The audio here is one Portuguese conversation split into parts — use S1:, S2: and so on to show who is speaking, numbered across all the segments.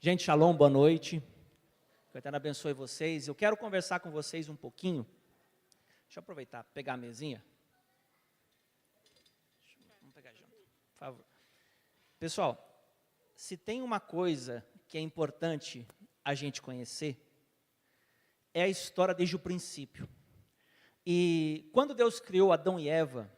S1: Gente, shalom, boa noite. Que o Eterno abençoe vocês. Eu quero conversar com vocês um pouquinho. Deixa eu aproveitar, pegar a mesinha. Vamos pegar junto, por favor. Pessoal, se tem uma coisa que é importante a gente conhecer, é a história desde o princípio. E quando Deus criou Adão e Eva,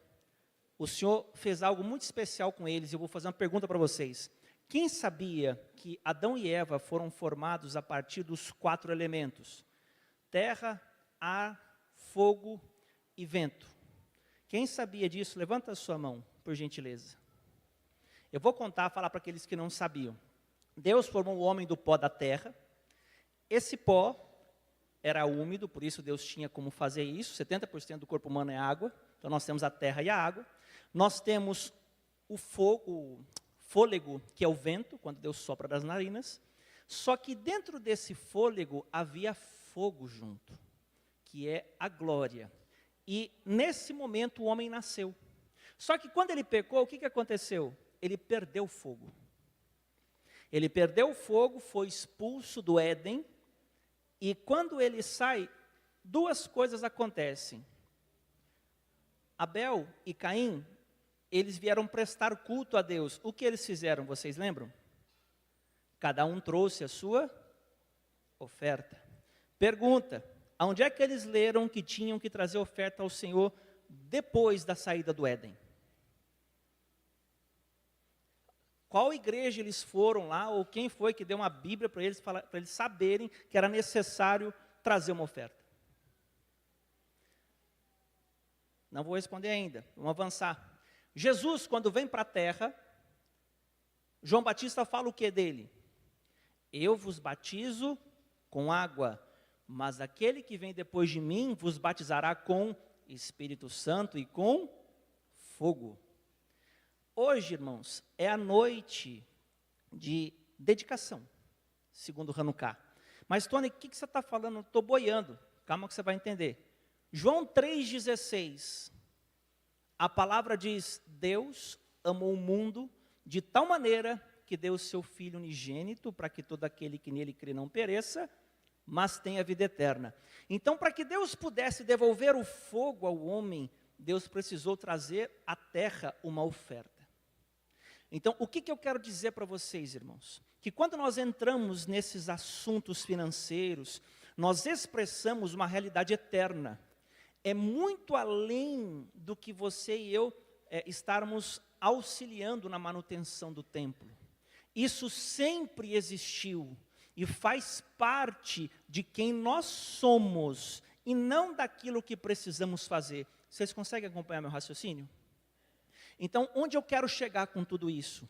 S1: o Senhor fez algo muito especial com eles. Eu vou fazer uma pergunta para vocês. Quem sabia que Adão e Eva foram formados a partir dos 4 elementos? Terra, ar, fogo e vento. Quem sabia disso? Levanta a sua mão, por gentileza. Eu vou falar para aqueles que não sabiam. Deus formou o homem do pó da terra. Esse pó era úmido, por isso Deus tinha como fazer isso. 70% do corpo humano é água. Então nós temos a terra e a água. Nós temos o fôlego, que é o vento, quando Deus sopra das narinas. Só que dentro desse fôlego havia fogo junto, que é a glória. E nesse momento o homem nasceu. Só que quando ele pecou, o que aconteceu? Ele perdeu o fogo. Ele perdeu o fogo, foi expulso do Éden. E quando ele sai, 2 coisas acontecem. Abel e Caim, eles vieram prestar culto a Deus. O que eles fizeram, vocês lembram? Cada um trouxe a sua oferta. Pergunta, aonde é que eles leram que tinham que trazer oferta ao Senhor depois da saída do Éden? Qual igreja eles foram lá, ou quem foi que deu uma Bíblia para eles saberem que era necessário trazer uma oferta? Não vou responder ainda, vamos avançar. Jesus, quando vem para a terra, João Batista fala o que dele? Eu vos batizo com água, mas aquele que vem depois de mim vos batizará com Espírito Santo e com fogo. Hoje, irmãos, é a noite de dedicação, segundo Hanukkah. Mas, Tony, o que você está falando? Estou boiando, calma que você vai entender. João 3,16, a palavra diz, Deus amou o mundo de tal maneira que deu o seu Filho unigênito, para que todo aquele que nele crê não pereça, mas tenha vida eterna. Então, para que Deus pudesse devolver o fogo ao homem, Deus precisou trazer à terra uma oferta. Então, o que eu quero dizer para vocês, irmãos? Que quando nós entramos nesses assuntos financeiros, nós expressamos uma realidade eterna. É muito além do que você e eu estarmos auxiliando na manutenção do templo. Isso sempre existiu e faz parte de quem nós somos e não daquilo que precisamos fazer. Vocês conseguem acompanhar meu raciocínio? Então, onde eu quero chegar com tudo isso?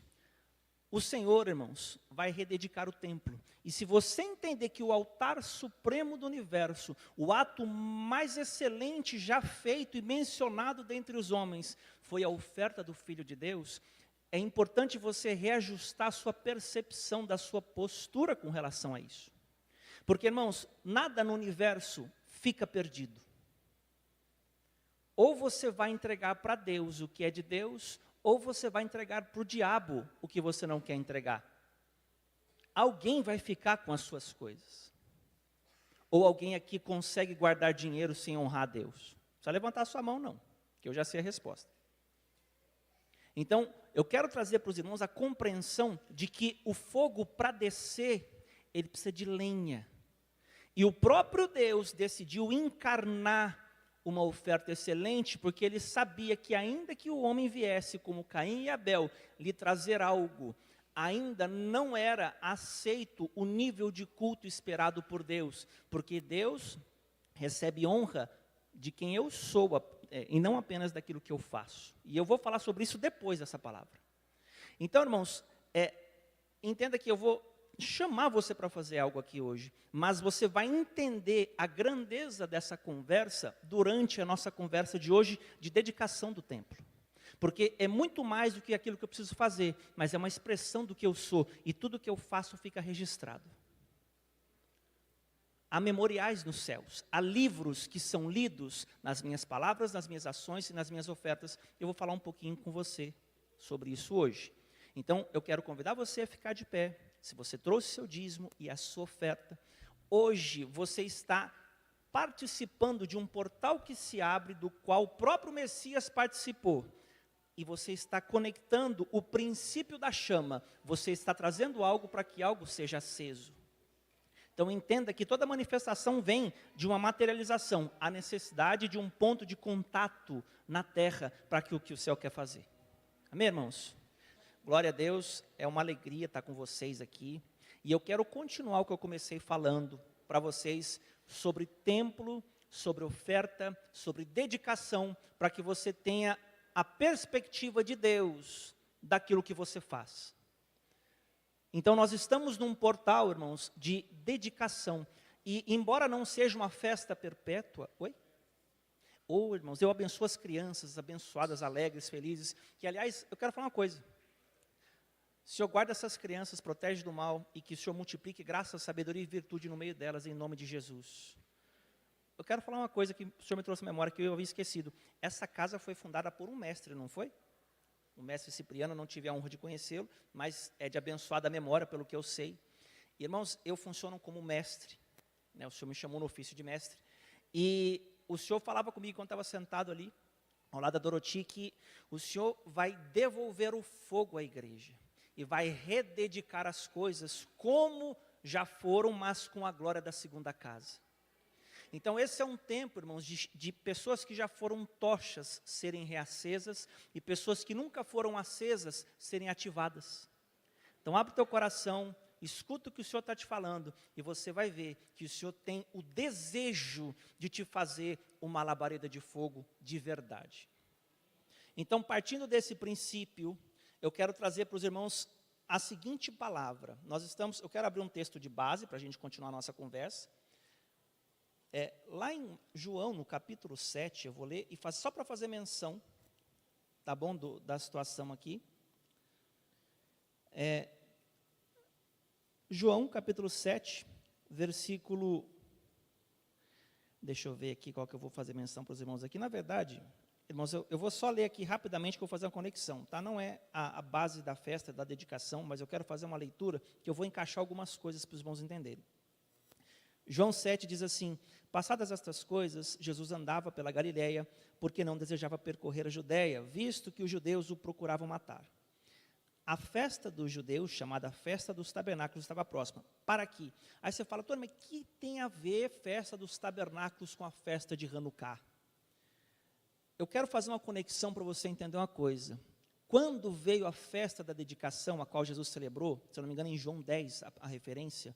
S1: O Senhor, irmãos, vai rededicar o templo. E se você entender que o altar supremo do universo, o ato mais excelente já feito e mencionado dentre os homens, foi a oferta do Filho de Deus, é importante você reajustar a sua percepção da sua postura com relação a isso. Porque, irmãos, nada no universo fica perdido. Ou você vai entregar para Deus o que é de Deus, ou você vai entregar para o diabo o que você não quer entregar. Alguém vai ficar com as suas coisas. Ou alguém aqui consegue guardar dinheiro sem honrar a Deus? Não precisa levantar a sua mão não, que eu já sei a resposta. Então, eu quero trazer para os irmãos a compreensão de que o fogo, para descer, ele precisa de lenha. E o próprio Deus decidiu encarnar uma oferta excelente, porque ele sabia que ainda que o homem viesse como Caim e Abel, lhe trazer algo, ainda não era aceito o nível de culto esperado por Deus, porque Deus recebe honra de quem eu sou, e não apenas daquilo que eu faço. E eu vou falar sobre isso depois dessa palavra. Então, irmãos, entenda que eu vou chamar você para fazer algo aqui hoje, mas você vai entender a grandeza dessa conversa durante a nossa conversa de hoje de dedicação do templo. Porque é muito mais do que aquilo que eu preciso fazer, mas é uma expressão do que eu sou, e tudo que eu faço fica registrado. Há memoriais nos céus, há livros que são lidos nas minhas palavras, nas minhas ações e nas minhas ofertas. Eu vou falar um pouquinho com você sobre isso hoje. Então, eu quero convidar você a ficar de pé, se você trouxe seu dízimo e a sua oferta, hoje você está participando de um portal que se abre, do qual o próprio Messias participou. E você está conectando o princípio da chama, você está trazendo algo para que algo seja aceso. Então entenda que toda manifestação vem de uma materialização, a necessidade de um ponto de contato na terra para que o que o céu quer fazer. Amém, irmãos? Glória a Deus, é uma alegria estar com vocês aqui. E eu quero continuar o que eu comecei falando para vocês sobre templo, sobre oferta, sobre dedicação, para que você tenha a perspectiva de Deus daquilo que você faz. Então nós estamos num portal, irmãos, de dedicação. E embora não seja uma festa perpétua, irmãos, eu abençoo as crianças, abençoadas, alegres, felizes, que aliás, eu quero falar uma coisa. O Senhor guarda essas crianças, protege do mal, e que o Senhor multiplique graça, sabedoria e virtude no meio delas, em nome de Jesus. Eu quero falar uma coisa que o Senhor me trouxe à memória, que eu havia esquecido. Essa casa foi fundada por um mestre, não foi? O mestre Cipriano, não tive a honra de conhecê-lo, mas é de abençoada memória, pelo que eu sei. Irmãos, eu funciono como mestre, né? O Senhor me chamou no ofício de mestre, e o Senhor falava comigo quando estava sentado ali, ao lado da Doroti, que o Senhor vai devolver o fogo à igreja, e vai rededicar as coisas como já foram, mas com a glória da segunda casa. Então esse é um tempo, irmãos, de pessoas que já foram tochas serem reacesas, e pessoas que nunca foram acesas serem ativadas. Então abre o teu coração, escuta o que o Senhor está te falando, e você vai ver que o Senhor tem o desejo de te fazer uma labareda de fogo de verdade. Então, partindo desse princípio, eu quero trazer para os irmãos a seguinte palavra. Eu quero abrir um texto de base para a gente continuar a nossa conversa. Lá em João, no capítulo 7, eu vou ler, e só para fazer menção, tá bom, da situação aqui. João, capítulo 7, versículo... Deixa eu ver aqui qual que eu vou fazer menção para os irmãos aqui. Na verdade, irmãos, eu vou só ler aqui rapidamente, que eu vou fazer uma conexão, tá? Não é a base da festa, da dedicação, mas eu quero fazer uma leitura, que eu vou encaixar algumas coisas para os irmãos entenderem. João 7 diz assim: passadas estas coisas, Jesus andava pela Galileia, porque não desejava percorrer a Judéia, visto que os judeus o procuravam matar. A festa dos judeus, chamada Festa dos Tabernáculos, estava próxima. Para aqui. Aí você fala, Tony, mas o que tem a ver Festa dos Tabernáculos com a festa de Hanukkah? Eu quero fazer uma conexão para você entender uma coisa. Quando veio a festa da dedicação, a qual Jesus celebrou, se eu não me engano em João 10, a referência,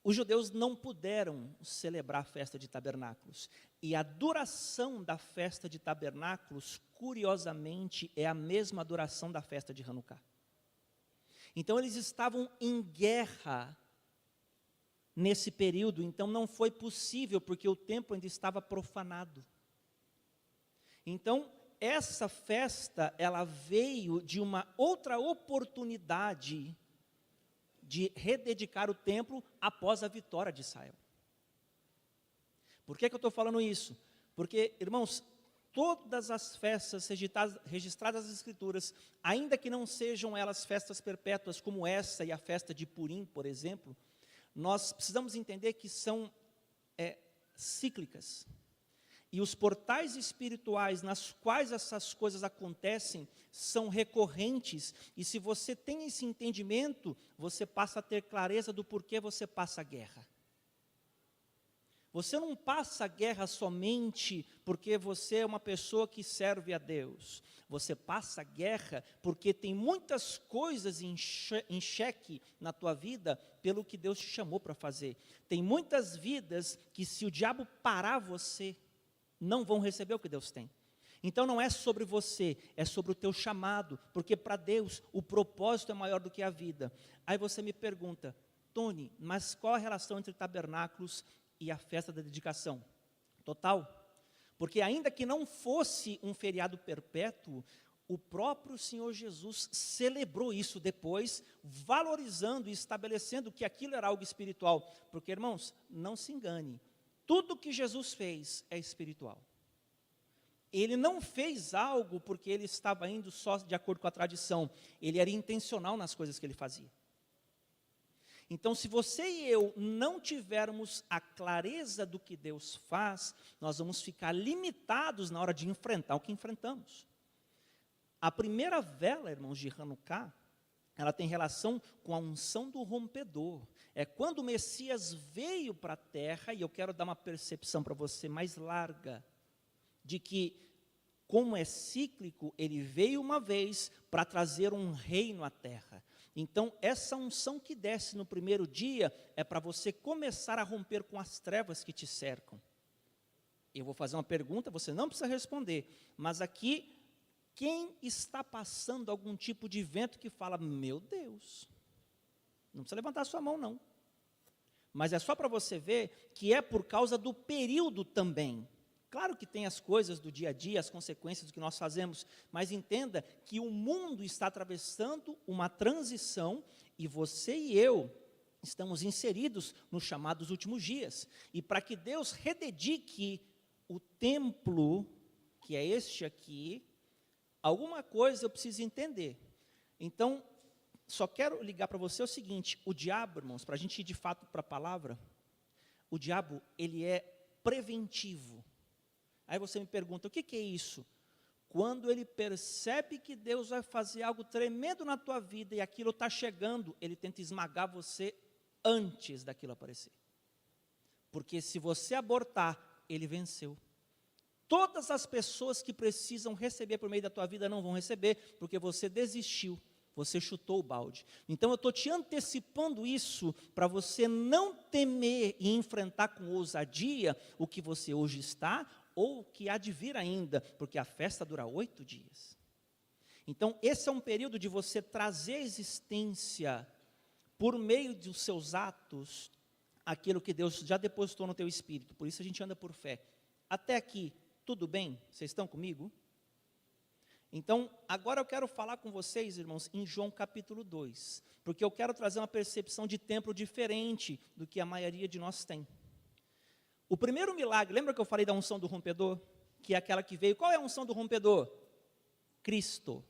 S1: os judeus não puderam celebrar a festa de tabernáculos. E a duração da festa de tabernáculos, curiosamente, é a mesma duração da festa de Hanukkah. Então eles estavam em guerra nesse período, então não foi possível, porque o templo ainda estava profanado. Então, essa festa, ela veio de uma outra oportunidade de rededicar o templo após a vitória de Israel. Por que eu estou falando isso? Porque, irmãos, todas as festas registradas nas Escrituras, ainda que não sejam elas festas perpétuas como essa e a festa de Purim, por exemplo, nós precisamos entender que são cíclicas. E os portais espirituais nas quais essas coisas acontecem são recorrentes. E se você tem esse entendimento, você passa a ter clareza do porquê você passa a guerra. Você não passa a guerra somente porque você é uma pessoa que serve a Deus. Você passa a guerra porque tem muitas coisas em xeque na tua vida pelo que Deus te chamou para fazer. Tem muitas vidas que, se o diabo parar você, não vão receber o que Deus tem. Então não é sobre você, é sobre o teu chamado, porque para Deus o propósito é maior do que a vida. Aí você me pergunta, Tony, mas qual a relação entre tabernáculos e a festa da dedicação? Total. Porque ainda que não fosse um feriado perpétuo, o próprio Senhor Jesus celebrou isso depois, valorizando e estabelecendo que aquilo era algo espiritual. Porque, irmãos, não se engane, tudo que Jesus fez é espiritual. Ele não fez algo porque ele estava indo só de acordo com a tradição. Ele era intencional nas coisas que ele fazia. Então, se você e eu não tivermos a clareza do que Deus faz, nós vamos ficar limitados na hora de enfrentar o que enfrentamos. A primeira vela, irmãos, de Hanukkah, ela tem relação com a unção do rompedor. É quando o Messias veio para a terra, e eu quero dar uma percepção para você mais larga, de que, como é cíclico, ele veio uma vez para trazer um reino à terra. Então, essa unção que desce no primeiro dia é para você começar a romper com as trevas que te cercam. Eu vou fazer uma pergunta, você não precisa responder, mas aqui, quem está passando algum tipo de vento que fala, meu Deus, não precisa levantar a sua mão não, mas é só para você ver que é por causa do período também. Claro que tem as coisas do dia a dia, as consequências do que nós fazemos, mas entenda que o mundo está atravessando uma transição e você e eu estamos inseridos nos chamados últimos dias. E para que Deus rededique o templo, que é este aqui, alguma coisa eu preciso entender. Então, só quero ligar para você o seguinte, o diabo, irmãos, para a gente ir de fato para a palavra, o diabo, ele é preventivo. Aí você me pergunta, o que é isso? Quando ele percebe que Deus vai fazer algo tremendo na tua vida e aquilo está chegando, ele tenta esmagar você antes daquilo aparecer. Porque se você abortar, ele venceu. Todas as pessoas que precisam receber por meio da tua vida não vão receber, porque você desistiu, você chutou o balde. Então eu estou te antecipando isso, para você não temer e enfrentar com ousadia o que você hoje está, ou o que há de vir ainda, porque a festa dura 8 dias. Então esse é um período de você trazer à existência, por meio dos seus atos, aquilo que Deus já depositou no teu espírito. Por isso a gente anda por fé. Até aqui, tudo bem? Vocês estão comigo? Então, agora eu quero falar com vocês, irmãos, em João capítulo 2, porque eu quero trazer uma percepção de templo diferente do que a maioria de nós tem. O primeiro milagre, lembra que eu falei da unção do rompedor? Que é aquela que veio, qual é a unção do rompedor? Cristo.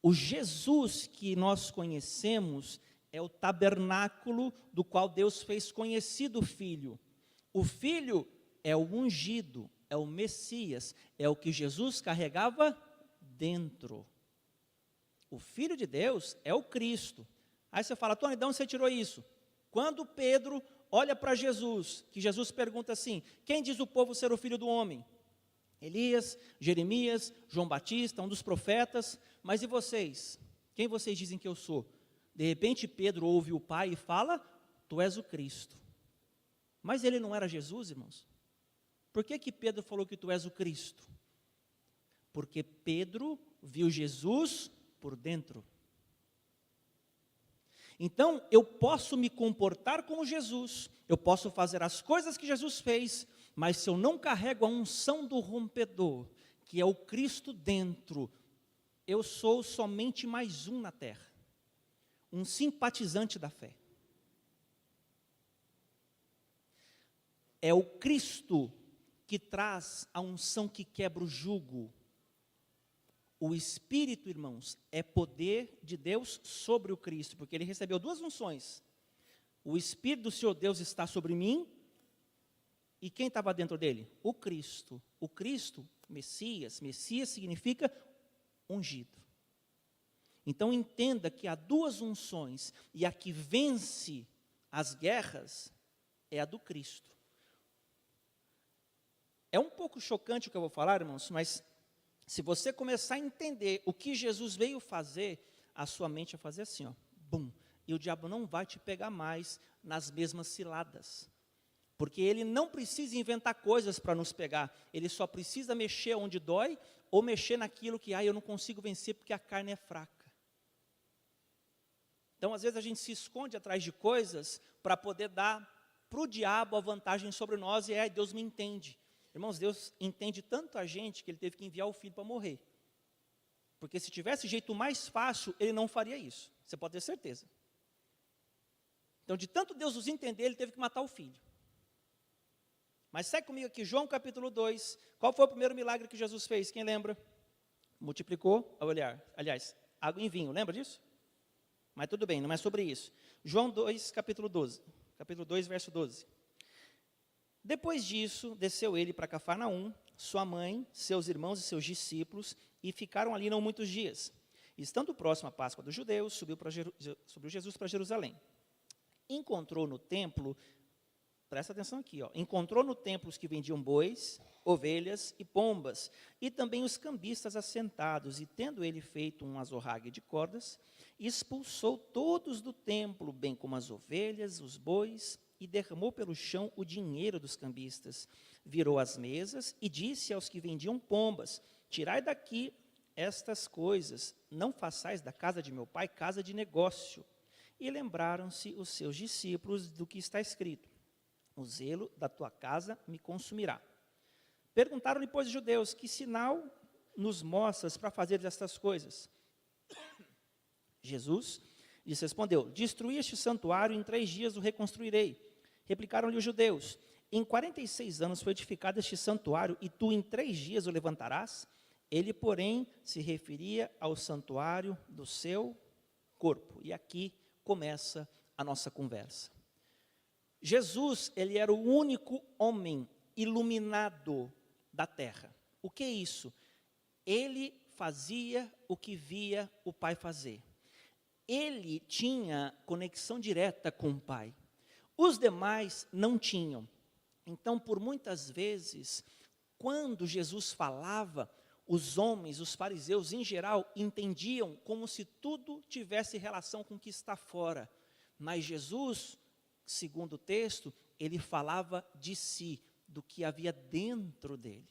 S1: O Jesus que nós conhecemos é o tabernáculo do qual Deus fez conhecido o Filho. O Filho é o ungido, é o Messias, é o que Jesus carregava dentro. O Filho de Deus é o Cristo. Aí você fala, Tony, de onde você tirou isso? Quando Pedro olha para Jesus, que Jesus pergunta assim, quem diz o povo ser o Filho do Homem? Elias, Jeremias, João Batista, um dos profetas, mas e vocês? Quem vocês dizem que eu sou? De repente Pedro ouve o Pai e fala, tu és o Cristo. Mas ele não era Jesus, irmãos? Por que Pedro falou que tu és o Cristo? Porque Pedro viu Jesus por dentro. Então, eu posso me comportar como Jesus, eu posso fazer as coisas que Jesus fez, mas se eu não carrego a unção do rompedor, que é o Cristo dentro, eu sou somente mais um na terra, um simpatizante da fé. É o Cristo que traz a unção que quebra o jugo. O Espírito, irmãos, é poder de Deus sobre o Cristo, porque ele recebeu 2 unções. O Espírito do Senhor Deus está sobre mim, e quem estava dentro dele? O Cristo. O Cristo, Messias. Messias significa ungido. Então entenda que há 2 unções, e a que vence as guerras é a do Cristo. É um pouco chocante o que eu vou falar, irmãos, mas se você começar a entender o que Jesus veio fazer, a sua mente vai fazer assim, ó, bum, e o diabo não vai te pegar mais nas mesmas ciladas, porque ele não precisa inventar coisas para nos pegar, ele só precisa mexer onde dói, ou mexer naquilo que, eu não consigo vencer porque a carne é fraca. Então, às vezes a gente se esconde atrás de coisas para poder dar para o diabo a vantagem sobre nós, e Deus me entende. Irmãos, Deus entende tanto a gente que ele teve que enviar o filho para morrer. Porque se tivesse jeito mais fácil, ele não faria isso. Você pode ter certeza. Então, de tanto Deus nos entender, ele teve que matar o filho. Mas segue comigo aqui, João capítulo 2. Qual foi o primeiro milagre que Jesus fez? Quem lembra? Multiplicou, aliás, água em vinho. Lembra disso? Mas tudo bem, não é sobre isso. João 2, capítulo 12. Capítulo 2, verso 12. Depois disso, desceu ele para Cafarnaum, sua mãe, seus irmãos e seus discípulos, e ficaram ali não muitos dias. Estando próximo à Páscoa dos judeus, subiu Jesus para Jerusalém. Encontrou no templo, presta atenção aqui, encontrou no templo os que vendiam bois, ovelhas e pombas, e também os cambistas assentados, e tendo ele feito um azorrague de cordas, expulsou todos do templo, bem como as ovelhas, os bois, e derramou pelo chão o dinheiro dos cambistas. Virou as mesas e disse aos que vendiam pombas: tirai daqui estas coisas, não façais da casa de meu pai casa de negócio. E lembraram-se os seus discípulos do que está escrito: o zelo da tua casa me consumirá. Perguntaram-lhe, pois, os judeus: que sinal nos mostras para fazer estas coisas? Jesus lhes respondeu: destruí este santuário, em 3 dias o reconstruirei. Replicaram-lhe os judeus: em 46 anos foi edificado este santuário, e tu em 3 dias o levantarás? Ele, porém, se referia ao santuário do seu corpo. E aqui começa a nossa conversa. Jesus, ele era o único homem iluminado da terra. O que é isso? Ele fazia o que via o Pai fazer. Ele tinha conexão direta com o Pai. Os demais não tinham. Então, por muitas vezes, quando Jesus falava, os homens, os fariseus em geral, entendiam como se tudo tivesse relação com o que está fora. Mas Jesus, segundo o texto, ele falava de si, do que havia dentro dele.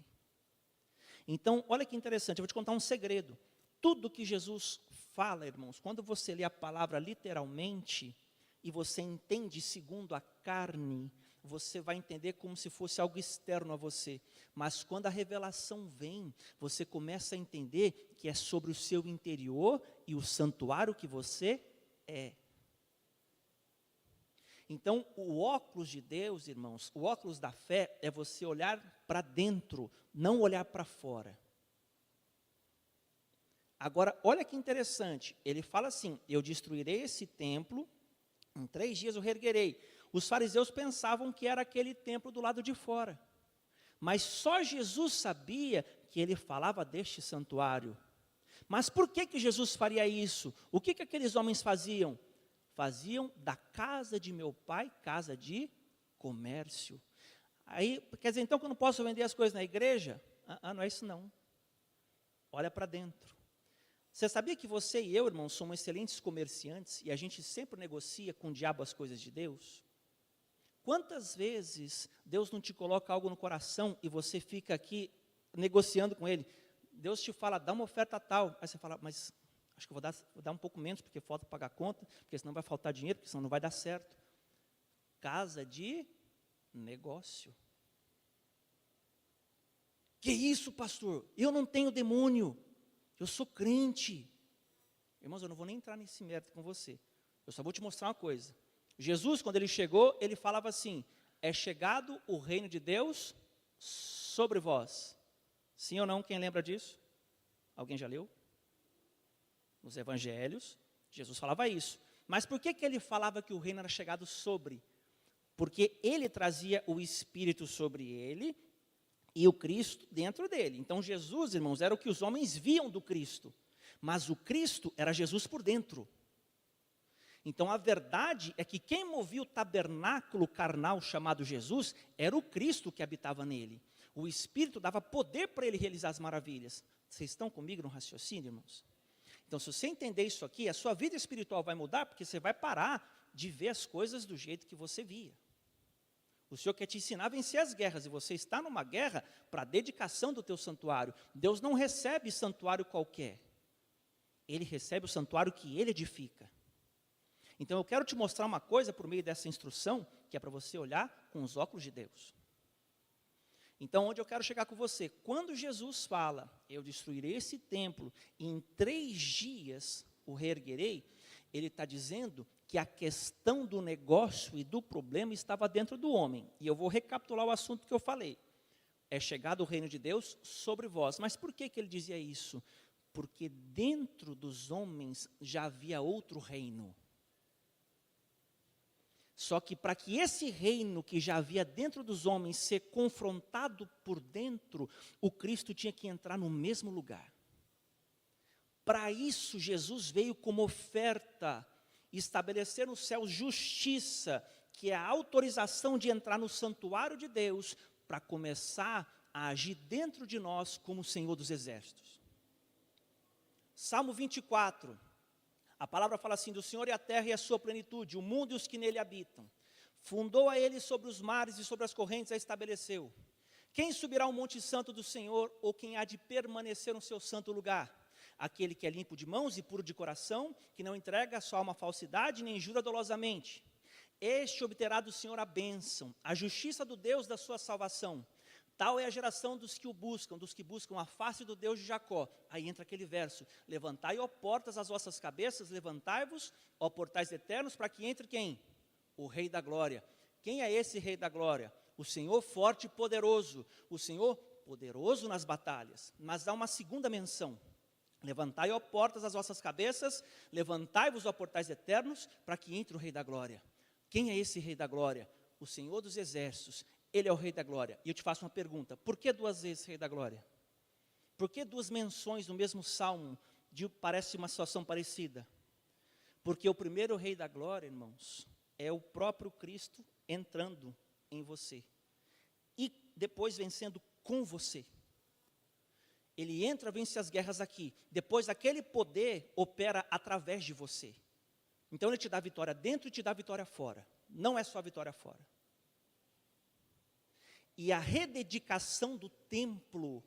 S1: Então, olha que interessante, eu vou te contar um segredo. Tudo que Jesus fala, irmãos, quando você lê a palavra literalmente, e você entende segundo a carne, você vai entender como se fosse algo externo a você. Mas quando a revelação vem, você começa a entender que é sobre o seu interior e o santuário que você é. Então, o óculos de Deus, irmãos, o óculos da fé é você olhar para dentro, não olhar para fora. Agora, olha que interessante, ele fala assim: eu destruirei esse templo, em 3 dias o reerguerei. Os fariseus pensavam que era aquele templo do lado de fora. Mas só Jesus sabia que ele falava deste santuário. Mas por que Jesus faria isso? O que aqueles homens faziam? Faziam da casa de meu pai casa de comércio. Aí, quer dizer, então que eu não posso vender as coisas na igreja? Não é isso não. Olha para dentro. Você sabia que você e eu, irmãos, somos excelentes comerciantes e a gente sempre negocia com o diabo as coisas de Deus? Quantas vezes Deus não te coloca algo no coração e você fica aqui negociando com Ele? Deus te fala, dá uma oferta tal. Aí você fala, mas acho que vou dar um pouco menos, porque falta pagar a conta, porque senão vai faltar dinheiro, porque senão não vai dar certo. Casa de negócio. Que isso, pastor? Eu não tenho demônio. Eu sou crente. Irmãos, eu não vou nem entrar nesse mérito com você. Eu só vou te mostrar uma coisa. Jesus, quando ele chegou, ele falava assim: é chegado o reino de Deus sobre vós. Sim ou não? Quem lembra disso? Alguém já leu? Nos evangelhos, Jesus falava isso. Mas por que ele falava que o reino era chegado sobre? Porque ele trazia o Espírito sobre ele e o Cristo dentro dele. Então Jesus, irmãos, era o que os homens viam do Cristo. Mas o Cristo era Jesus por dentro. Então a verdade é que quem movia o tabernáculo carnal chamado Jesus era o Cristo que habitava nele. O Espírito dava poder para ele realizar as maravilhas. Vocês estão comigo no raciocínio, irmãos? Então, se você entender isso aqui, a sua vida espiritual vai mudar, porque você vai parar de ver as coisas do jeito que você via. O Senhor quer te ensinar a vencer as guerras, e você está numa guerra para a dedicação do teu santuário. Deus não recebe santuário qualquer. Ele recebe o santuário que Ele edifica. Então, eu quero te mostrar uma coisa por meio dessa instrução, que é para você olhar com os óculos de Deus. Então, onde eu quero chegar com você? Quando Jesus fala, eu destruirei esse templo, e em 3 dias o reerguerei, ele está dizendo que a questão do negócio e do problema estava dentro do homem. E eu vou recapitular o assunto que eu falei. É chegado o reino de Deus sobre vós. Mas por que ele dizia isso? Porque dentro dos homens já havia outro reino. Só que para que esse reino que já havia dentro dos homens ser confrontado por dentro, o Cristo tinha que entrar no mesmo lugar. Para isso, Jesus veio como oferta, estabelecer no céu justiça, que é a autorização de entrar no santuário de Deus, para começar a agir dentro de nós como o Senhor dos Exércitos. Salmo 24, a palavra fala assim: do Senhor é a terra e a sua plenitude, o mundo e os que nele habitam. Fundou a ele sobre os mares e sobre as correntes a estabeleceu. Quem subirá ao monte santo do Senhor, ou quem há de permanecer no seu santo lugar? Aquele que é limpo de mãos e puro de coração, que não entrega a sua alma à falsidade, nem jura dolosamente. Este obterá do Senhor a bênção, a justiça do Deus da sua salvação. Tal é a geração dos que o buscam, dos que buscam a face do Deus de Jacó. Aí entra aquele verso: levantai, ó portas, as vossas cabeças, levantai-vos, ó portais eternos, para que entre quem? O Rei da Glória. Quem é esse Rei da Glória? O Senhor forte e poderoso, o Senhor poderoso nas batalhas. Mas dá uma segunda menção: levantai, ó portas, as vossas cabeças, levantai-vos, ó portais eternos, para que entre o Rei da Glória. Quem é esse Rei da Glória? O Senhor dos Exércitos. Ele é o Rei da Glória. E eu te faço uma pergunta: por que duas vezes Rei da Glória? Por que duas menções no mesmo salmo, parece uma situação parecida? Porque o primeiro Rei da Glória, irmãos, é o próprio Cristo entrando em você. E depois vencendo com você. Ele entra, vence as guerras aqui. Depois aquele poder opera através de você. Então ele te dá vitória dentro e te dá vitória fora. Não é só vitória fora. E a rededicação do templo,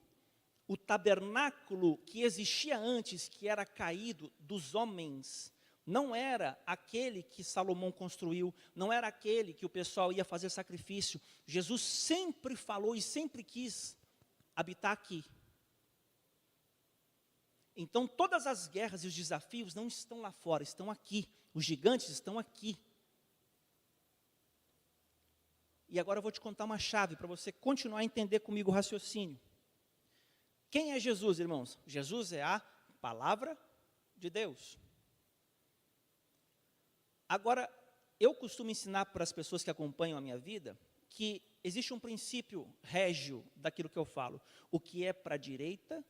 S1: o tabernáculo que existia antes, que era caído dos homens, não era aquele que Salomão construiu, não era aquele que o pessoal ia fazer sacrifício. Jesus sempre falou e sempre quis habitar aqui. Então todas as guerras e os desafios não estão lá fora, estão aqui. Os gigantes estão aqui. E agora eu vou te contar uma chave para você continuar a entender comigo o raciocínio. Quem é Jesus, irmãos? Jesus é a palavra de Deus. Agora, eu costumo ensinar para as pessoas que acompanham a minha vida que existe um princípio régio daquilo que eu falo. O que é para a direita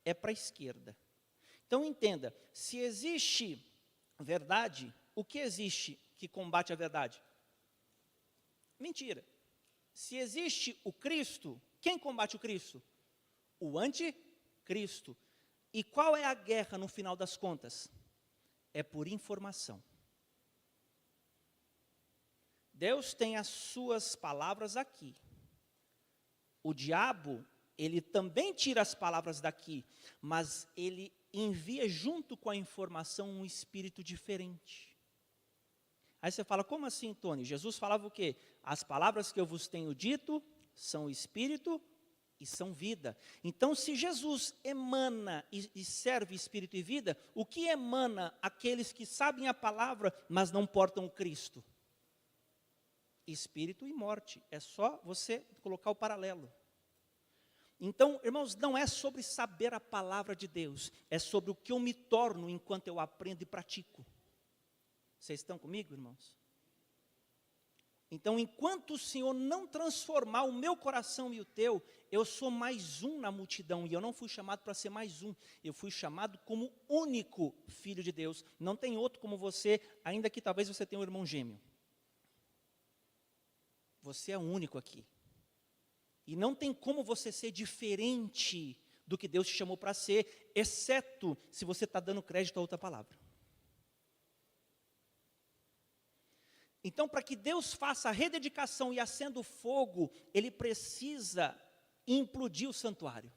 S1: é para a esquerda. Então entenda, se existe verdade, o que existe que combate a verdade? Mentira. Se existe o Cristo, quem combate o Cristo? O anticristo. E qual é a guerra no final das contas? É por informação. Deus tem as suas palavras aqui. O diabo, ele também tira as palavras daqui, mas ele envia junto com a informação um espírito diferente. Aí você fala: como assim, Tony? Jesus falava o quê? As palavras que eu vos tenho dito são espírito e são vida. Então, se Jesus emana e serve espírito e vida, o que emana aqueles que sabem a palavra, mas não portam o Cristo? Espírito e morte. É só você colocar o paralelo. Então, irmãos, não é sobre saber a palavra de Deus, é sobre o que eu me torno enquanto eu aprendo e pratico. Vocês estão comigo, irmãos? Então, enquanto o Senhor não transformar o meu coração e o teu, eu sou mais um na multidão. E eu não fui chamado para ser mais um. Eu fui chamado como único filho de Deus. Não tem outro como você, ainda que talvez você tenha um irmão gêmeo. Você é único aqui. E não tem como você ser diferente do que Deus te chamou para ser, exceto se você está dando crédito a outra palavra. Então, para que Deus faça a rededicação e acenda o fogo, Ele precisa implodir o santuário.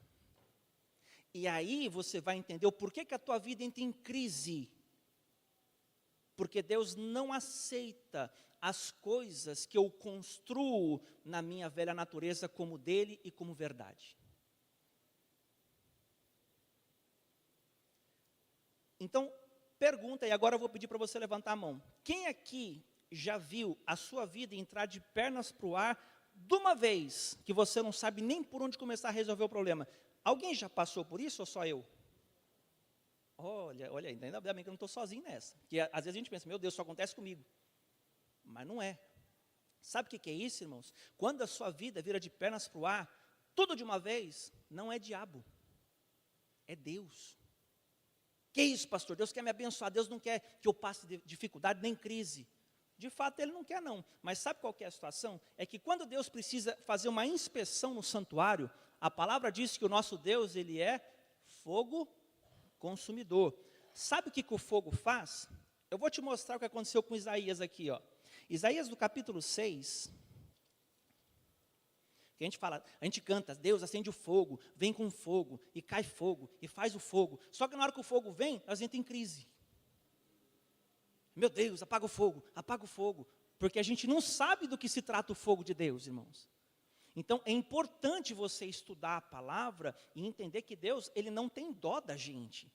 S1: E aí você vai entender o porquê que a tua vida entra em crise. Porque Deus não aceita as coisas que eu construo na minha velha natureza como dele e como verdade. Então, pergunta, e agora eu vou pedir para você levantar a mão. Quem aqui já viu a sua vida entrar de pernas para o ar de uma vez que você não sabe nem por onde começar a resolver o problema? Alguém já passou por isso ou só eu? Olha, ainda bem que eu não estou sozinho nessa. Porque às vezes a gente pensa, meu Deus, só acontece comigo. Mas não é. Sabe o que é isso, irmãos? Quando a sua vida vira de pernas para o ar, tudo de uma vez, não é diabo, é Deus. Que isso, pastor? Deus quer me abençoar, Deus não quer que eu passe dificuldade nem crise. De fato, Ele não quer não. Mas sabe qual que é a situação? É que quando Deus precisa fazer uma inspeção no santuário, a palavra diz que o nosso Deus, Ele é fogo consumidor. Sabe o que o fogo faz? Eu vou te mostrar o que aconteceu com Isaías aqui, ó. Isaías, no capítulo 6, que a gente canta, Deus acende o fogo, vem com fogo, e cai fogo, e faz o fogo. Só que na hora que o fogo vem, nós entramos em crise. Meu Deus, apaga o fogo, porque a gente não sabe do que se trata o fogo de Deus, irmãos. Então, é importante você estudar a palavra e entender que Deus, Ele não tem dó da gente.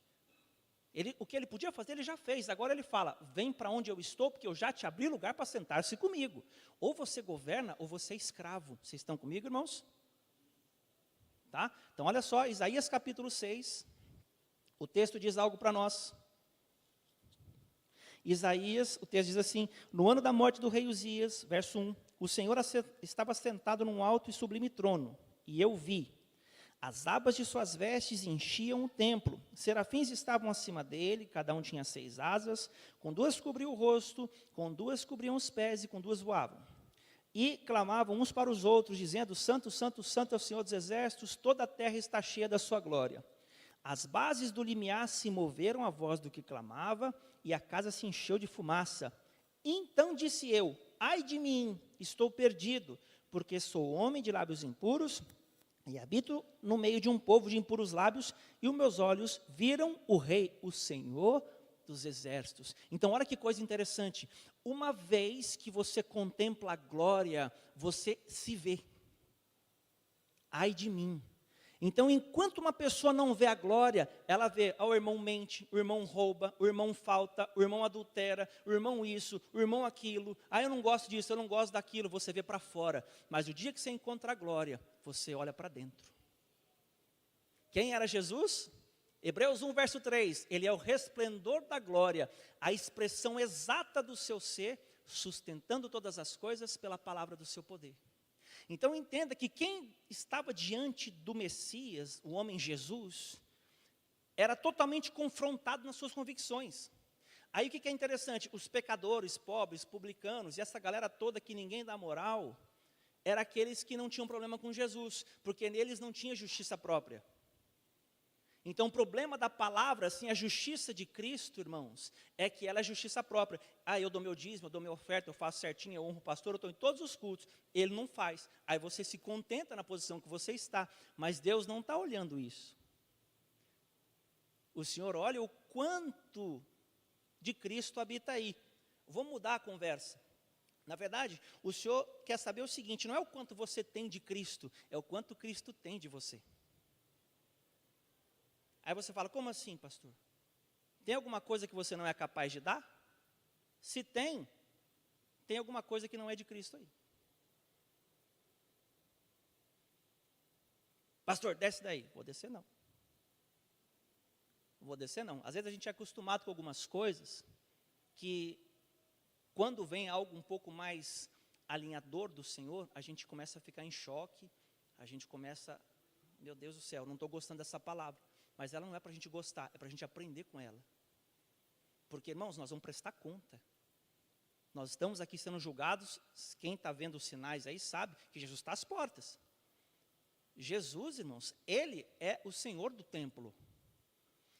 S1: O que Ele podia fazer, Ele já fez. Agora Ele fala, vem para onde eu estou, porque eu já te abri lugar para sentar-se comigo. Ou você governa, ou você é escravo. Vocês estão comigo, irmãos? Tá? Então, olha só, Isaías capítulo 6, o texto diz algo para nós. Isaías, o texto diz assim, no ano da morte do rei Uzias, verso 1, o Senhor estava sentado num alto e sublime trono, e eu vi. As abas de suas vestes enchiam o templo. Serafins estavam acima dele, cada um tinha 6 asas, com 2 cobriam o rosto, com 2 cobriam os pés e com 2 voavam. E clamavam uns para os outros, dizendo, Santo, Santo, Santo é o Senhor dos exércitos, toda a terra está cheia da sua glória. As bases do limiar se moveram à voz do que clamava, e a casa se encheu de fumaça. Então disse eu, ai de mim, estou perdido, porque sou homem de lábios impuros, e habito no meio de um povo de impuros lábios, e os meus olhos viram o Rei, o Senhor dos exércitos. Então, olha que coisa interessante. Uma vez que você contempla a glória, você se vê. Ai de mim. Então, enquanto uma pessoa não vê a glória, ela vê, o irmão mente, o irmão rouba, o irmão falta, o irmão adultera, o irmão isso, o irmão aquilo. Eu não gosto disso, eu não gosto daquilo, você vê para fora. Mas o dia que você encontra a glória, você olha para dentro. Quem era Jesus? Hebreus 1, verso 3, ele é o resplendor da glória, a expressão exata do seu ser, sustentando todas as coisas pela palavra do seu poder. Então entenda que quem estava diante do Messias, o homem Jesus, era totalmente confrontado nas suas convicções. Aí o que é interessante? Os pecadores, pobres, publicanos, e essa galera toda que ninguém dá moral, eram aqueles que não tinham problema com Jesus, porque neles não tinha justiça própria. Então o problema da palavra, assim, a justiça de Cristo, irmãos, é que ela é justiça própria. Eu dou meu dízimo, eu dou minha oferta, eu faço certinho, eu honro o pastor, eu estou em todos os cultos. Ele não faz. Aí você se contenta na posição que você está, mas Deus não está olhando isso. O Senhor olha o quanto de Cristo habita aí. Vou mudar a conversa. Na verdade, o Senhor quer saber o seguinte, não é o quanto você tem de Cristo, é o quanto Cristo tem de você. Aí você fala, como assim, pastor? Tem alguma coisa que você não é capaz de dar? Se tem alguma coisa que não é de Cristo aí. Pastor, desce daí. Vou descer não. Vou descer não. Às vezes a gente é acostumado com algumas coisas que quando vem algo um pouco mais alinhador do Senhor, a gente começa a ficar em choque, a gente começa, meu Deus do céu, não estou gostando dessa palavra. Mas ela não é para a gente gostar, é para a gente aprender com ela. Porque, irmãos, nós vamos prestar conta. Nós estamos aqui sendo julgados, quem está vendo os sinais aí sabe que Jesus está às portas. Jesus, irmãos, Ele é o Senhor do templo.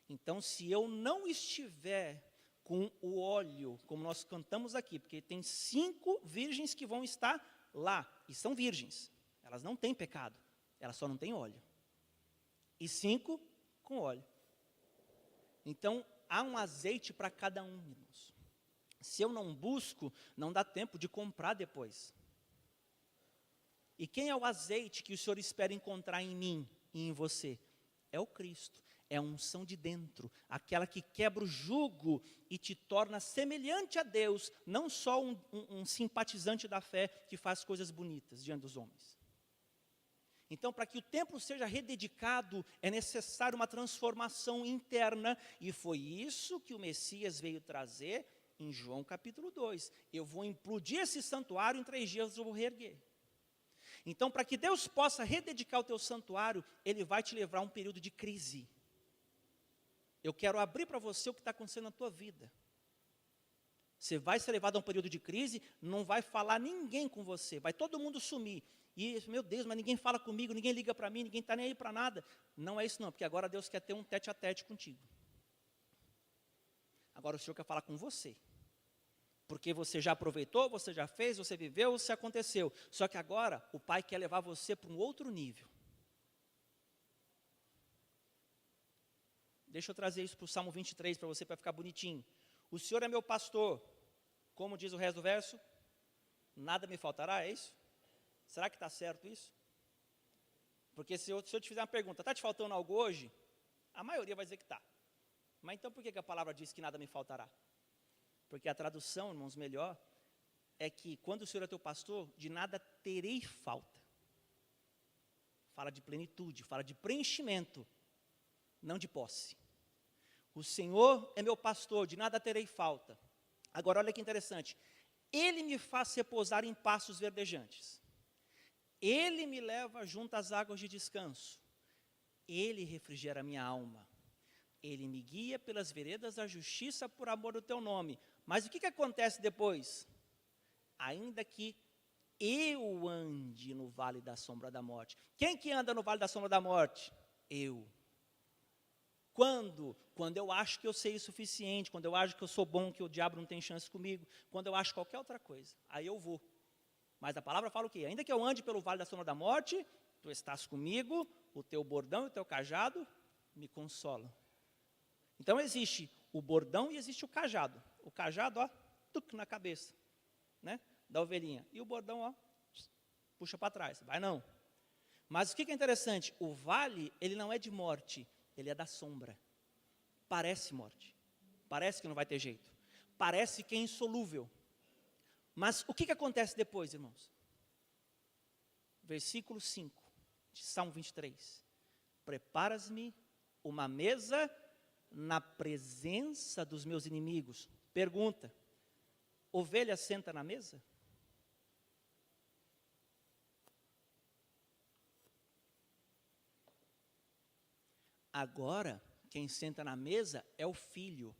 S1: Então, se eu não estiver com o óleo, como nós cantamos aqui, porque tem 5 virgens que vão estar lá, e são virgens, elas não têm pecado, elas só não têm óleo. E 5 com óleo. Então, há um azeite para cada um, irmãos. Se eu não busco, não dá tempo de comprar depois. E quem é o azeite que o Senhor espera encontrar em mim e em você? É o Cristo. É a unção de dentro, aquela que quebra o jugo e te torna semelhante a Deus, não só um simpatizante da fé que faz coisas bonitas diante dos homens. Então, para que o templo seja rededicado, é necessário uma transformação interna, e foi isso que o Messias veio trazer em João capítulo 2. Eu vou implodir esse santuário, em 3 dias eu vou reerguer. Então, para que Deus possa rededicar o teu santuário, Ele vai te levar a um período de crise. Eu quero abrir para você o que está acontecendo na tua vida. Você vai ser levado a um período de crise, não vai falar ninguém com você, vai todo mundo sumir. E, meu Deus, mas ninguém fala comigo, ninguém liga para mim, ninguém está nem aí para nada. Não é isso não, porque agora Deus quer ter um tete-a-tete contigo. Agora o Senhor quer falar com você. Porque você já aproveitou, você já fez, você viveu, você aconteceu. Só que agora o Pai quer levar você para um outro nível. Deixa eu trazer isso para o Salmo 23 para você, para ficar bonitinho. O Senhor é meu pastor, como diz o resto do verso, nada me faltará, é isso? Será que está certo isso? Porque se eu te fizer uma pergunta, está te faltando algo hoje? A maioria vai dizer que está. Mas então por que a palavra diz que nada me faltará? Porque a tradução, irmãos, melhor, é que quando o Senhor é teu pastor, de nada terei falta. Fala de plenitude, fala de preenchimento, não de posse. O Senhor é meu pastor, de nada terei falta. Agora olha que interessante, Ele me faz repousar em pastos verdejantes. Ele me leva junto às águas de descanso. Ele refrigera a minha alma. Ele me guia pelas veredas da justiça por amor do teu nome. Mas o que acontece depois? Ainda que eu ande no vale da sombra da morte. Quem que anda no vale da sombra da morte? Eu. Quando? Quando eu acho que eu sei o suficiente, quando eu acho que eu sou bom, que o diabo não tem chance comigo, quando eu acho qualquer outra coisa, aí eu vou. Mas a palavra fala o quê? Ainda que eu ande pelo vale da sombra da morte, tu estás comigo, o teu bordão e o teu cajado me consolam. Então existe o bordão e existe o cajado. O cajado, ó, tuc, na cabeça, né, da ovelhinha. E o bordão, ó, puxa para trás, vai não. Mas o que é interessante? O vale, ele não é de morte, ele é da sombra. Parece morte, parece que não vai ter jeito, parece que é insolúvel. Mas o que acontece depois, irmãos? Versículo 5 de Salmo 23. Preparas-me uma mesa na presença dos meus inimigos. Pergunta, ovelha senta na mesa? Agora, quem senta na mesa é o filho.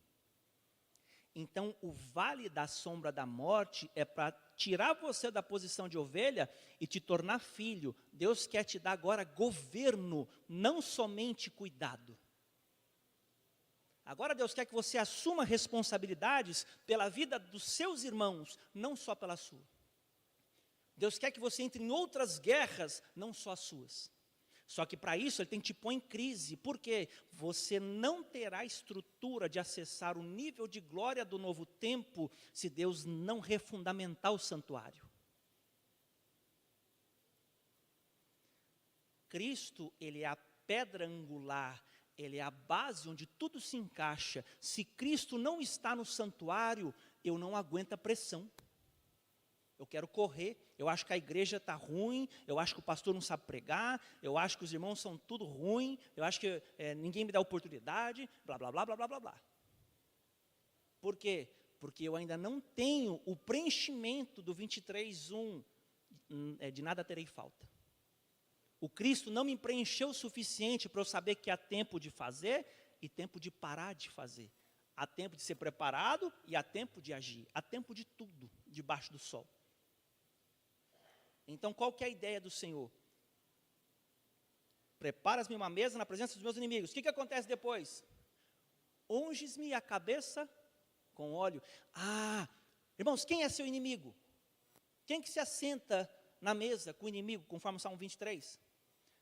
S1: Então, o vale da sombra da morte é para tirar você da posição de ovelha e te tornar filho. Deus quer te dar agora governo, não somente cuidado. Agora Deus quer que você assuma responsabilidades pela vida dos seus irmãos, não só pela sua. Deus quer que você entre em outras guerras, não só as suas. Só que para isso Ele tem que te pôr em crise, porque você não terá estrutura de acessar o nível de glória do novo tempo, se Deus não refundamentar o santuário. Cristo, Ele é a pedra angular, Ele é a base onde tudo se encaixa. Se Cristo não está no santuário, eu não aguento a pressão. Eu quero correr, eu acho que a igreja está ruim, eu acho que o pastor não sabe pregar, eu acho que os irmãos são tudo ruim, eu acho que ninguém me dá oportunidade, blá, blá, blá, blá, blá, blá, blá. Por quê? Porque eu ainda não tenho o preenchimento do 23:1, de nada terei falta. O Cristo não me preencheu o suficiente para eu saber que há tempo de fazer e tempo de parar de fazer. Há tempo de ser preparado e há tempo de agir. Há tempo de tudo debaixo do sol. Então, qual que é a ideia do Senhor? Preparas-me uma mesa na presença dos meus inimigos. O que acontece depois? Unges-me a cabeça com óleo. Ah, irmãos, quem é seu inimigo? Quem que se assenta na mesa com o inimigo, conforme o Salmo 23?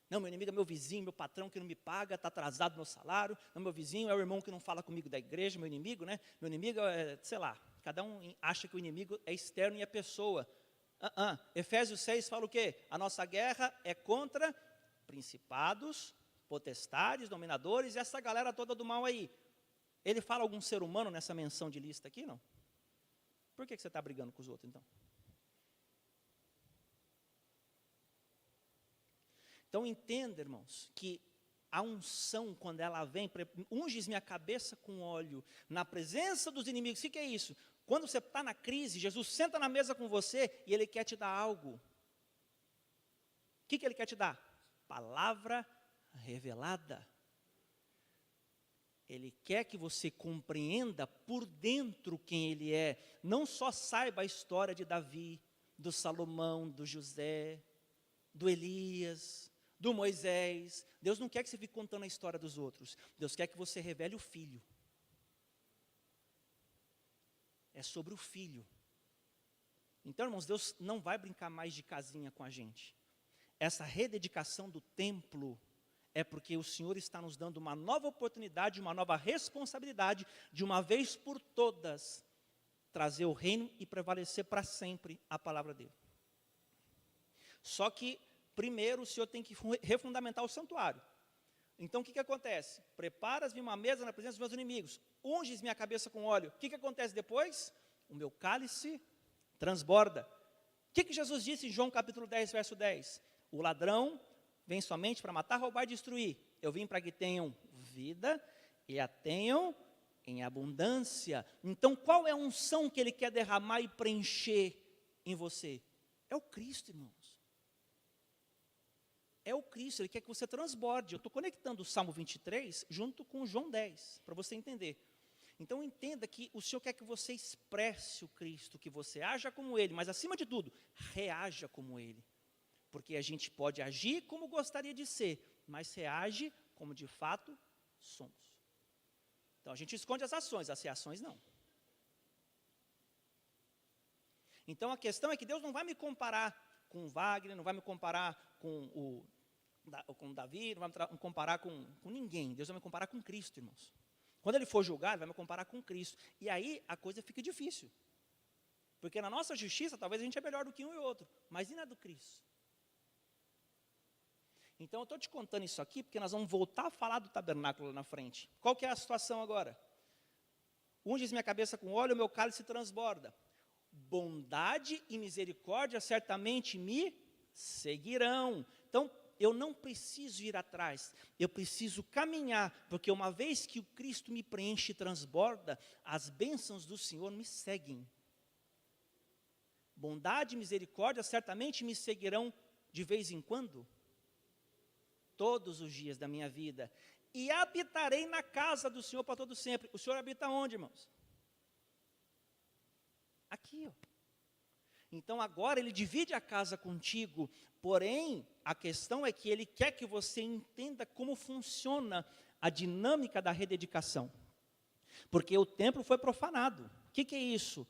S1: Não, meu inimigo é meu vizinho, meu patrão que não me paga, está atrasado no salário. Não, meu vizinho é o irmão que não fala comigo da igreja, meu inimigo, né? Meu inimigo é, sei lá, cada um acha que o inimigo é externo e é pessoa. Efésios 6 fala o quê? A nossa guerra é contra principados, potestades, dominadores e essa galera toda do mal aí. Ele fala algum ser humano nessa menção de lista aqui, não? Por que você está brigando com os outros, então? Então entenda, irmãos, que a unção, quando ela vem, unges minha cabeça com óleo, na presença dos inimigos. O que é isso? Quando você está na crise, Jesus senta na mesa com você e Ele quer te dar algo. O que Ele quer te dar? Palavra revelada. Ele quer que você compreenda por dentro quem Ele é. Não só saiba a história de Davi, do Salomão, do José, do Elias, do Moisés. Deus não quer que você fique contando a história dos outros. Deus quer que você revele o Filho. É sobre o Filho. Então, irmãos, Deus não vai brincar mais de casinha com a gente. Essa rededicação do templo é porque o Senhor está nos dando uma nova oportunidade, uma nova responsabilidade, de uma vez por todas, trazer o reino e prevalecer para sempre a palavra dele. Só que, primeiro, o Senhor tem que refundamentar o santuário. Então, o que acontece? Preparas-me uma mesa na presença dos meus inimigos, unges minha cabeça com óleo. O que acontece depois? O meu cálice transborda. O que Jesus disse em João capítulo 10, verso 10? O ladrão vem somente para matar, roubar e destruir. Eu vim para que tenham vida e a tenham em abundância. Então, qual é a unção que Ele quer derramar e preencher em você? É o Cristo, irmãos. É o Cristo, Ele quer que você transborde. Eu estou conectando o Salmo 23 junto com o João 10, para você entender. Então, entenda que o Senhor quer que você expresse o Cristo, que você haja como Ele, mas, acima de tudo, reaja como Ele. Porque a gente pode agir como gostaria de ser, mas reage como de fato somos. Então, a gente esconde as reações não. Então, a questão é que Deus não vai me comparar com o Wagner, não vai me comparar com Davi, não vai me comparar com ninguém. Deus vai me comparar com Cristo, irmãos. Quando Ele for julgar, Ele vai me comparar com Cristo. E aí, a coisa fica difícil. Porque na nossa justiça, talvez a gente é melhor do que um e outro, mas e na do Cristo? Então, eu estou te contando isso aqui, porque nós vamos voltar a falar do tabernáculo lá na frente. Qual que é a situação agora? Unges minha cabeça com óleo, o meu cálice transborda. Bondade e misericórdia certamente me seguirão. Então, eu não preciso ir atrás, eu preciso caminhar, porque uma vez que o Cristo me preenche e transborda, as bênçãos do Senhor me seguem. Bondade e misericórdia certamente me seguirão de vez em quando, todos os dias da minha vida, e habitarei na casa do Senhor para todo sempre. O Senhor habita onde, irmãos? Aqui, ó. Então agora Ele divide a casa contigo, porém, a questão é que Ele quer que você entenda como funciona a dinâmica da rededicação. Porque o templo foi profanado. O que é isso?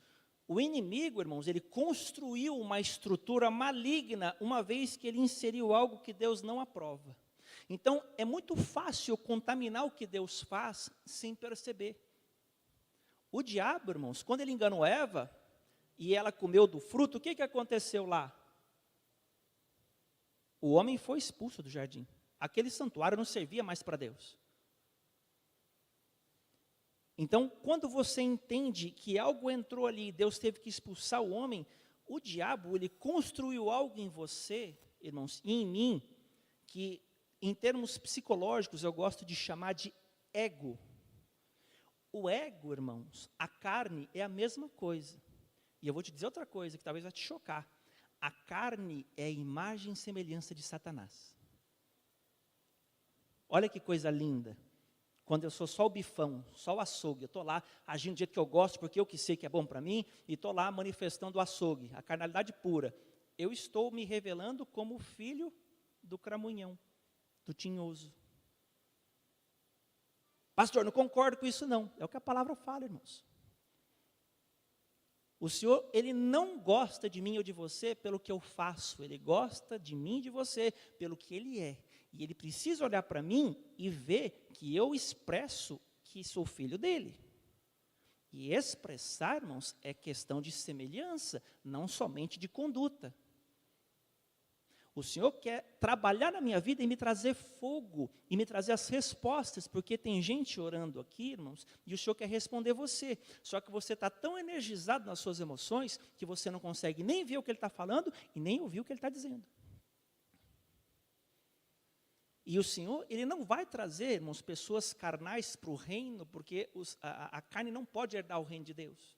S1: O inimigo, irmãos, ele construiu uma estrutura maligna, uma vez que ele inseriu algo que Deus não aprova. Então, é muito fácil contaminar o que Deus faz sem perceber. O diabo, irmãos, quando ele enganou Eva, e ela comeu do fruto, o que aconteceu lá? O homem foi expulso do jardim. Aquele santuário não servia mais para Deus. Então, quando você entende que algo entrou ali, Deus teve que expulsar o homem, o diabo, ele construiu algo em você, irmãos, e em mim, que em termos psicológicos eu gosto de chamar de ego. O ego, irmãos, a carne é a mesma coisa. E eu vou te dizer outra coisa que talvez vai te chocar. A carne é a imagem e semelhança de Satanás. Olha que coisa linda. Quando eu sou só o bifão, só o açougue, eu estou lá agindo do jeito que eu gosto, porque eu que sei que é bom para mim, e estou lá manifestando o açougue, a carnalidade pura. Eu estou me revelando como filho do cramunhão, do tinhoso. Pastor, não concordo com isso não. É o que a palavra fala, irmãos. O Senhor, Ele não gosta de mim ou de você pelo que eu faço. Ele gosta de mim e de você pelo que Ele é. E Ele precisa olhar para mim e ver que eu expresso que sou filho dEle. E expressar, irmãos, é questão de semelhança, não somente de conduta. O Senhor quer trabalhar na minha vida e me trazer fogo, e me trazer as respostas, porque tem gente orando aqui, irmãos, e o Senhor quer responder você. Só que você está tão energizado nas suas emoções, que você não consegue nem ver o que Ele está falando, e nem ouvir o que Ele está dizendo. E o Senhor, Ele não vai trazer, irmãos, pessoas carnais para o reino, porque a carne não pode herdar o reino de Deus.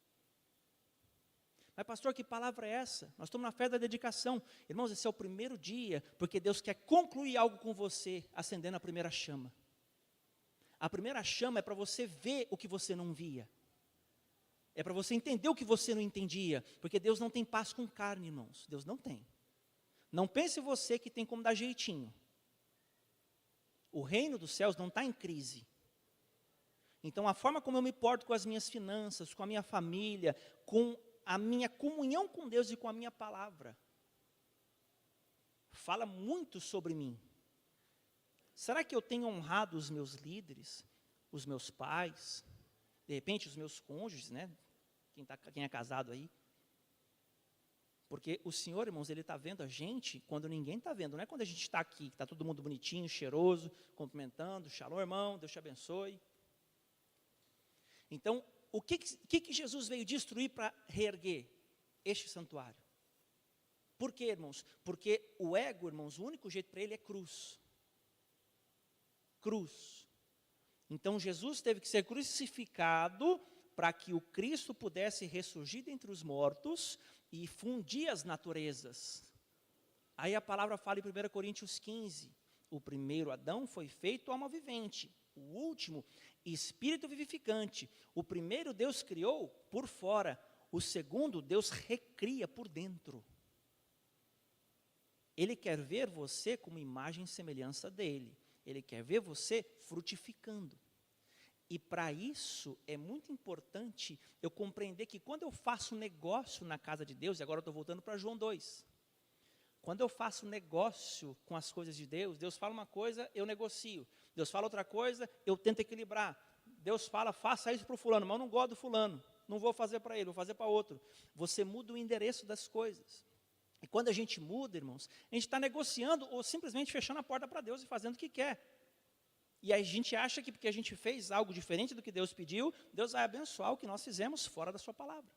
S1: Mas pastor, que palavra é essa? Nós estamos na fé da dedicação. Irmãos, esse é o primeiro dia, porque Deus quer concluir algo com você, acendendo a primeira chama. A primeira chama é para você ver o que você não via. É para você entender o que você não entendia. Porque Deus não tem paz com carne, irmãos. Deus não tem. Não pense você que tem como dar jeitinho. O reino dos céus não está em crise. Então, a forma como eu me porto com as minhas finanças, com a minha família, com a minha comunhão com Deus e com a minha palavra, fala muito sobre mim. Será que eu tenho honrado os meus líderes, os meus pais, de repente os meus cônjuges, né? Quem é casado aí? Porque o Senhor, irmãos, Ele está vendo a gente quando ninguém está vendo. Não é quando a gente está aqui, que está todo mundo bonitinho, cheiroso, cumprimentando, shalom, irmão, Deus te abençoe. Então, o que Jesus veio destruir para reerguer este santuário? Por quê, irmãos? Porque o ego, irmãos, o único jeito para ele é cruz. Cruz. Então, Jesus teve que ser crucificado para que o Cristo pudesse ressurgir dentre os mortos e fundir as naturezas. Aí a palavra fala em 1 Coríntios 15, o primeiro Adão foi feito alma vivente, o último, espírito vivificante. O primeiro Deus criou por fora, o segundo Deus recria por dentro. Ele quer ver você como imagem e semelhança dele. Ele quer ver você frutificando. E para isso é muito importante eu compreender que quando eu faço negócio na casa de Deus, e agora eu estou voltando para João 2. Quando eu faço negócio com as coisas de Deus, Deus fala uma coisa, eu negocio. Deus fala outra coisa, eu tento equilibrar. Deus fala, faça isso para o fulano, mas eu não gosto do fulano. Não vou fazer para ele, vou fazer para outro. Você muda o endereço das coisas. E quando a gente muda, irmãos, a gente está negociando ou simplesmente fechando a porta para Deus e fazendo o que quer. E a gente acha que porque a gente fez algo diferente do que Deus pediu, Deus vai abençoar o que nós fizemos fora da sua palavra.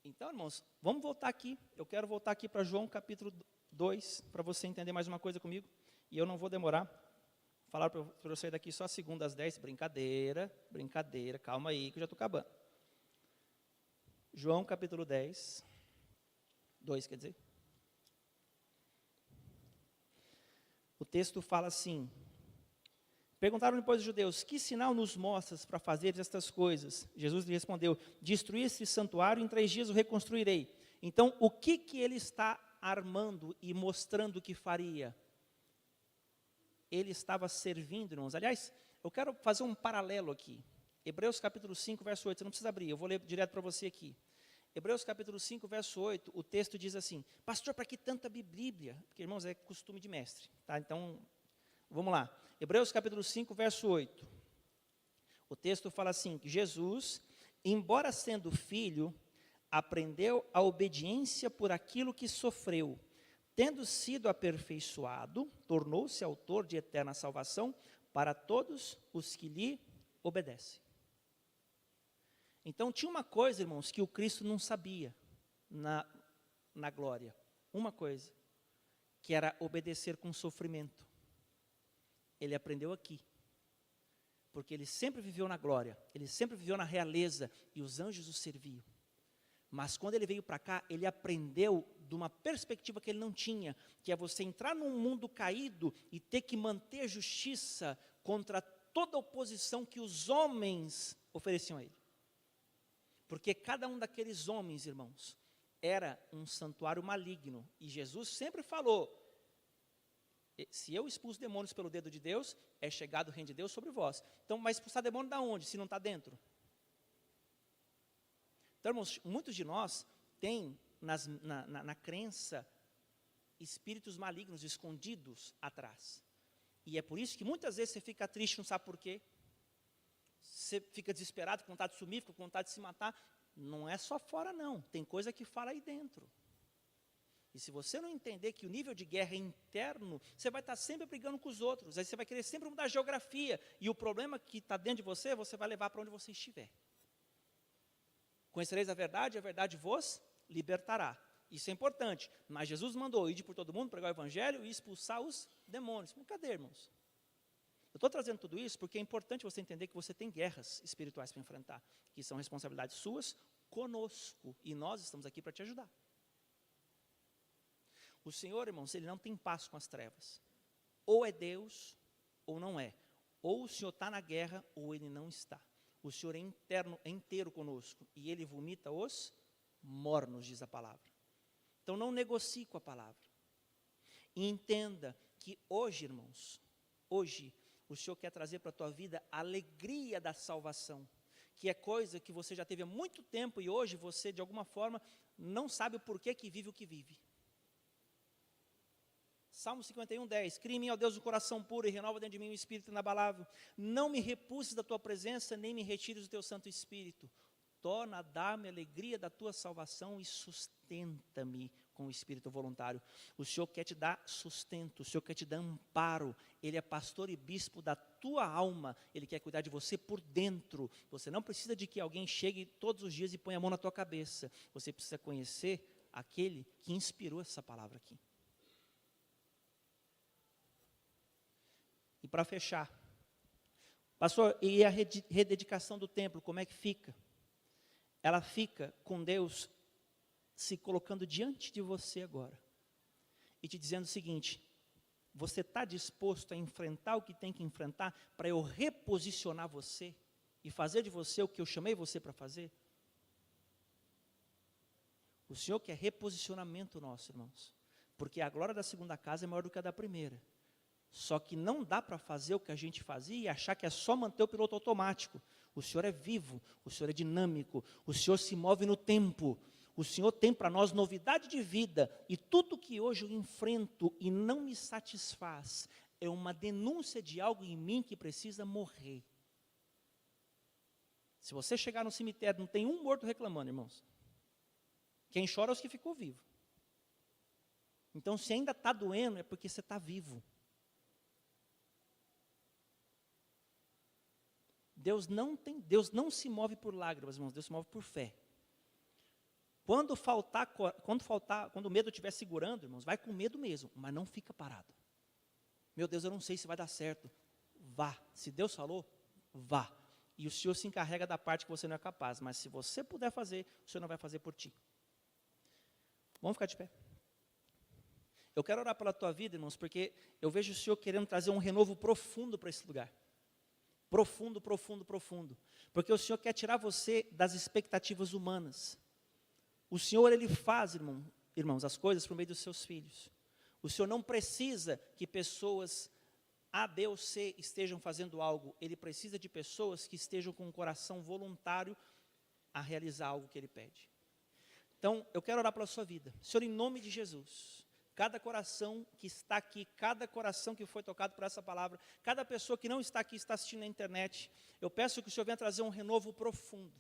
S1: Então, irmãos, vamos voltar aqui. Eu quero voltar aqui para João capítulo 2, para você entender mais uma coisa comigo. E eu não vou demorar. Falar para eu sair daqui só segunda às 10. Brincadeira, brincadeira. Calma aí que eu já estou acabando. João capítulo 10. 2, quer dizer. O texto fala assim: perguntaram depois os judeus, que sinal nos mostras para fazer estas coisas? Jesus lhe respondeu, destruir esse santuário, em 3 dias o reconstruirei. Então, o que ele está armando e mostrando que faria? Ele estava servindo, irmãos. Aliás, eu quero fazer um paralelo aqui. Hebreus capítulo 5, verso 8, você não precisa abrir, eu vou ler direto para você aqui. Hebreus capítulo 5, verso 8, o texto diz assim, pastor, para que tanta Bíblia? Porque, irmãos, é costume de mestre, tá? Então, vamos lá. Hebreus capítulo 5, verso 8. O texto fala assim, que Jesus, embora sendo filho, aprendeu a obediência por aquilo que sofreu. Tendo sido aperfeiçoado, tornou-se autor de eterna salvação para todos os que lhe obedecem. Então, tinha uma coisa, irmãos, que o Cristo não sabia na glória. Uma coisa, que era obedecer com sofrimento. Ele aprendeu aqui. Porque ele sempre viveu na glória, ele sempre viveu na realeza, e os anjos o serviam. Mas quando ele veio para cá, ele aprendeu de uma perspectiva que ele não tinha, que é você entrar num mundo caído e ter que manter justiça contra toda a oposição que os homens ofereciam a ele. Porque cada um daqueles homens, irmãos, era um santuário maligno. E Jesus sempre falou, se eu expulso demônios pelo dedo de Deus, é chegado o reino de Deus sobre vós. Então, mas expulsar demônio da onde, se não está dentro? Então, irmãos, muitos de nós têm na crença espíritos malignos escondidos atrás. E é por isso que muitas vezes você fica triste, não sabe por quê. Você fica desesperado, com vontade de sumir, com vontade de se matar. Não é só fora não, tem coisa que fala aí dentro. E se você não entender que o nível de guerra é interno, você vai estar sempre brigando com os outros. Aí você vai querer sempre mudar a geografia. E o problema que está dentro de você, você vai levar para onde você estiver. Conhecereis a verdade vos libertará. Isso é importante. Mas Jesus mandou ir por todo mundo, pregar o evangelho e expulsar os demônios. Mas cadê, irmãos? Eu estou trazendo tudo isso porque é importante você entender que você tem guerras espirituais para enfrentar, que são responsabilidades suas conosco. E nós estamos aqui para te ajudar. O Senhor, irmãos, Ele não tem paz com as trevas. Ou é Deus, ou não é. Ou o Senhor está na guerra, ou Ele não está. O Senhor é inteiro conosco. E Ele vomita os mornos, diz a palavra. Então não negocie com a palavra. E entenda que hoje, irmãos, hoje o Senhor quer trazer para a tua vida a alegria da salvação. Que é coisa que você já teve há muito tempo e hoje você, de alguma forma, não sabe o porquê que vive o que vive. Salmo 51, 10. Cria em mim, ó Deus, um coração puro e renova dentro de mim um espírito inabalável. Não me repulses da tua presença, nem me retires do teu Santo Espírito. Torna a dar-me a alegria da tua salvação e sustenta-me com o espírito voluntário. O Senhor quer te dar sustento, o Senhor quer te dar amparo. Ele é pastor e bispo da tua alma. Ele quer cuidar de você por dentro. Você não precisa de que alguém chegue todos os dias e ponha a mão na tua cabeça. Você precisa conhecer aquele que inspirou essa palavra aqui. E para fechar, pastor, e a rededicação do templo, como é que fica? Ela fica com Deus se colocando diante de você agora e te dizendo o seguinte: você está disposto a enfrentar o que tem que enfrentar para eu reposicionar você e fazer de você o que eu chamei você para fazer? O Senhor quer reposicionamento nosso, irmãos, porque a glória da segunda casa é maior do que a da primeira. Só que não dá para fazer o que a gente fazia e achar que é só manter o piloto automático. O Senhor é vivo, o Senhor é dinâmico, o Senhor se move no tempo. O Senhor tem para nós novidade de vida. E tudo que hoje eu enfrento e não me satisfaz é uma denúncia de algo em mim que precisa morrer. Se você chegar no cemitério, não tem um morto reclamando, irmãos. Quem chora é os que ficou vivo. Então, se ainda está doendo, é porque você está vivo. Deus não se move por lágrimas, irmãos, Deus se move por fé. Quando o medo estiver segurando, irmãos, vai com medo mesmo, mas não fica parado. Meu Deus, eu não sei se vai dar certo. Vá, se Deus falou, vá. E o Senhor se encarrega da parte que você não é capaz, mas se você puder fazer, o Senhor não vai fazer por ti. Vamos ficar de pé. Eu quero orar pela tua vida, irmãos, porque eu vejo o Senhor querendo trazer um renovo profundo para esse lugar. Profundo, profundo, profundo. Porque o Senhor quer tirar você das expectativas humanas. O Senhor, Ele faz, irmãos, as coisas por meio dos seus filhos. O Senhor não precisa que pessoas A, B ou C estejam fazendo algo. Ele precisa de pessoas que estejam com um coração voluntário a realizar algo que Ele pede. Então, eu quero orar pela sua vida. Senhor, em nome de Jesus, cada coração que está aqui, cada coração que foi tocado por essa palavra, cada pessoa que não está aqui, está assistindo na internet, eu peço que o Senhor venha trazer um renovo profundo.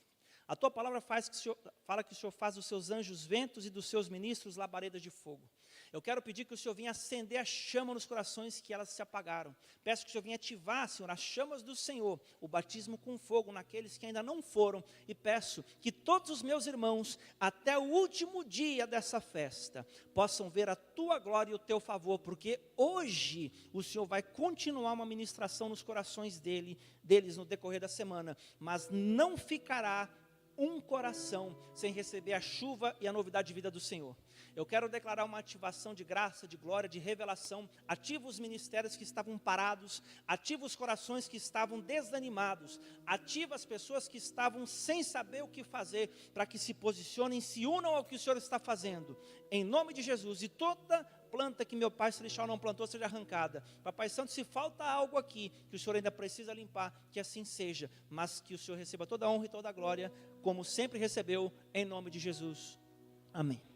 S1: A tua palavra fala que o Senhor faz dos seus anjos ventos e dos seus ministros labaredas de fogo. Eu quero pedir que o Senhor venha acender a chama nos corações que elas se apagaram. Peço que o Senhor venha ativar, Senhor, as chamas do Senhor, o batismo com fogo naqueles que ainda não foram. E peço que todos os meus irmãos, até o último dia dessa festa, possam ver a tua glória e o teu favor, porque hoje o Senhor vai continuar uma ministração nos corações deles no decorrer da semana, mas não ficará um coração sem receber a chuva e a novidade de vida do Senhor. Eu quero declarar uma ativação de graça, de glória, de revelação. Ativa os ministérios que estavam parados, ativa os corações que estavam desanimados, ativa as pessoas que estavam sem saber o que fazer, para que se posicionem, se unam ao que o Senhor está fazendo, em nome de Jesus. E toda planta que meu Pai Celestial não plantou seja arrancada. Papai Santo, se falta algo aqui que o Senhor ainda precisa limpar, que assim seja, mas que o Senhor receba toda a honra e toda a glória, como sempre recebeu, em nome de Jesus. Amém.